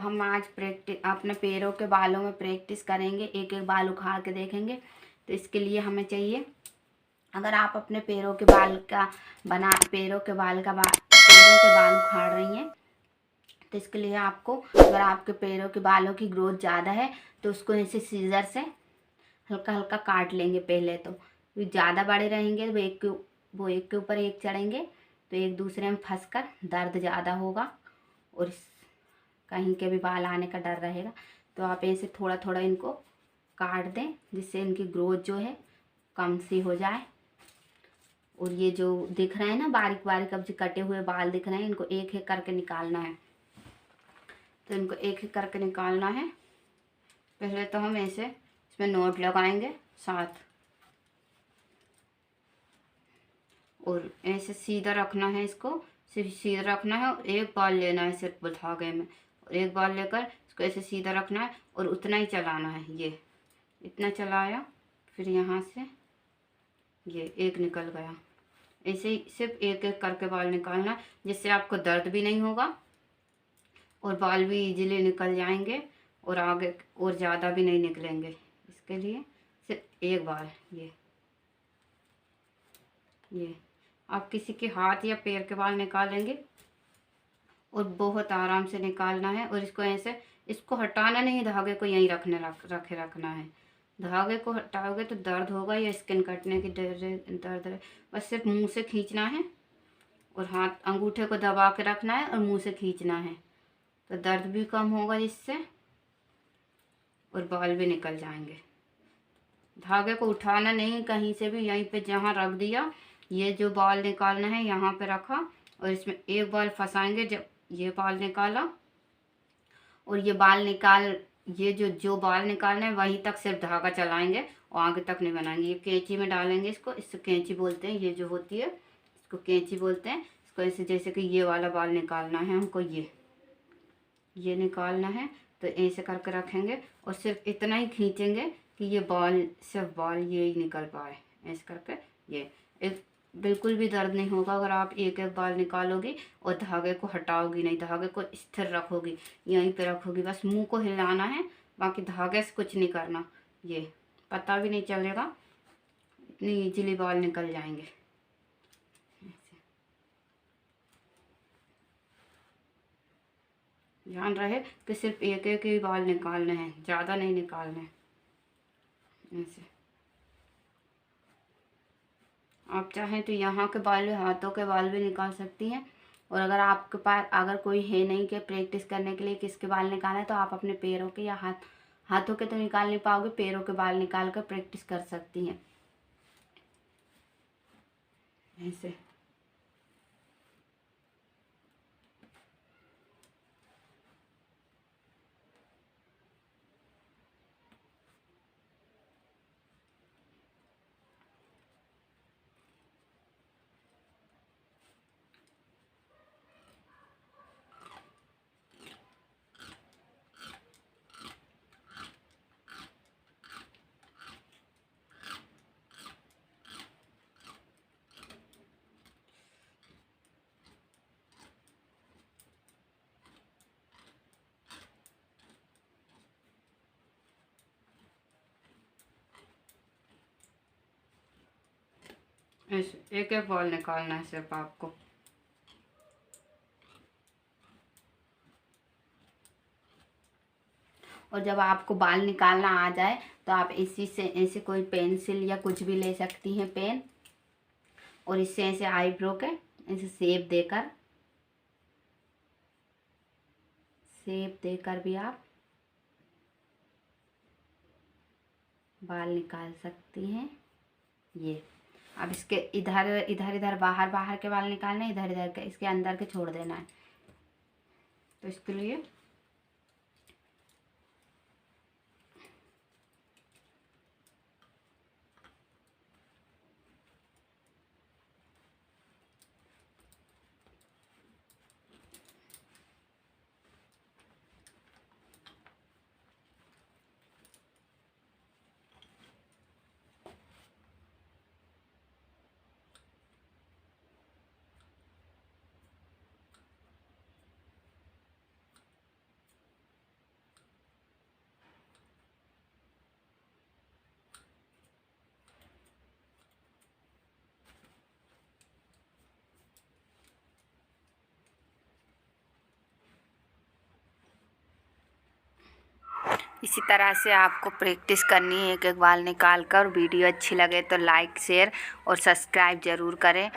हम आज प्रैक्टिस अपने पैरों के बालों में प्रैक्टिस करेंगे, एक एक बाल उखाड़ के देखेंगे। तो इसके लिए हमें चाहिए, अगर आप अपने पैरों के बाल उखाड़ रही हैं तो इसके लिए आपको, अगर आपके पैरों के बालों की ग्रोथ ज़्यादा है तो उसको ऐसे सीजर से हल्का हल्का काट लेंगे। पहले तो ज़्यादा बड़े रहेंगे तो वो एक के ऊपर एक चढ़ेंगे तो एक दूसरे में फंस कर दर्द ज़्यादा होगा और कहीं के भी बाल आने का डर रहेगा। तो आप ऐसे थोड़ा थोड़ा इनको काट दें जिससे इनकी ग्रोथ जो है कम सी हो जाए। और ये जो दिख रहे हैं ना बारीक बारीक अब जो कटे हुए बाल दिख रहे हैं, इनको एक एक करके निकालना है। तो इनको एक एक करके निकालना है। पहले तो हम ऐसे इसमें नोट लगाएंगे 7 और ऐसे सीधा रखना है, इसको सिर्फ सीधा रखना है और एक बाल लेना है सिर्फ धागे में, और एक बाल लेकर इसको ऐसे सीधा रखना है और उतना ही चलाना है। ये इतना चलाया, फिर यहाँ से ये एक निकल गया। ऐसे ही सिर्फ एक एक करके बाल निकालना, जिससे आपको दर्द भी नहीं होगा और बाल भी इजीली निकल जाएंगे और आगे और ज़्यादा भी नहीं निकलेंगे। इसके लिए सिर्फ एक बाल, ये आप किसी के हाथ या पैर के बाल निकालेंगे और बहुत आराम से निकालना है। और इसको ऐसे, इसको हटाना नहीं, धागे को यहीं रखना है। धागे को हटाओगे तो दर्द होगा या स्किन कटने की दर्द है। बस सिर्फ मुंह से खींचना है और हाथ अंगूठे को दबा के रखना है और मुंह से खींचना है, तो दर्द भी कम होगा इससे और बाल भी निकल जाएंगे। धागे को उठाना नहीं कहीं से भी, यहीं पे जहाँ रख दिया ये जो बाल निकालना है यहाँ पे रखा और इसमें एक बाल फंसाएंगे। जब ये बाल निकाला और ये जो बाल निकालना है वहीं तक सिर्फ धागा चलाएंगे और आगे तक नहीं बनाएंगे। ये कैंची में डालेंगे इसको, इससे कैंची बोलते हैं, ये जो होती है इसको कैंची बोलते हैं। इसको ऐसे जैसे कि ये वाला बाल निकालना है हमको, ये निकालना है तो ऐसे करके रखेंगे और सिर्फ इतना ही खींचेंगे कि ये सिर्फ बाल ये ही निकल पाए। ऐसे करके ये एक बिल्कुल भी दर्द नहीं होगा अगर आप एक एक बाल निकालोगी और धागे को हटाओगी नहीं, धागे को स्थिर रखोगी, यहीं पे रखोगी, बस मुंह को हिलाना है, बाकी धागे से कुछ नहीं करना। ये पता भी नहीं चलेगा, इतनी इजीली बाल निकल जाएंगे। ध्यान रहे कि सिर्फ एक एक ही बाल निकालने हैं, ज़्यादा नहीं निकालने। ऐसे आप चाहें तो यहाँ के बाल भी, हाथों के बाल भी निकाल सकती हैं। और अगर आपके पास अगर कोई है नहीं कि प्रैक्टिस करने के लिए किसके बाल निकालना है, तो आप अपने पैरों के या हाथों के तो निकाल नहीं पाओगे, पैरों के बाल निकाल कर प्रैक्टिस कर सकती हैं ऐसे। ऐसे एक एक बाल निकालना है सिर्फ आपको। और जब आपको बाल निकालना आ जाए तो आप इसी से ऐसे कोई पेंसिल या कुछ भी ले सकती हैं, पेन, और इससे ऐसे आईब्रो के ऐसे शेप देकर भी आप बाल निकाल सकती हैं। ये अब इसके इधर बाहर के बाल निकालने, इधर के, इसके अंदर के छोड़ देना है। तो इसके लिए इसी तरह से आपको प्रैक्टिस करनी है एक एक बाल निकाल कर। वीडियो अच्छी लगे तो लाइक शेयर और सब्सक्राइब ज़रूर करें।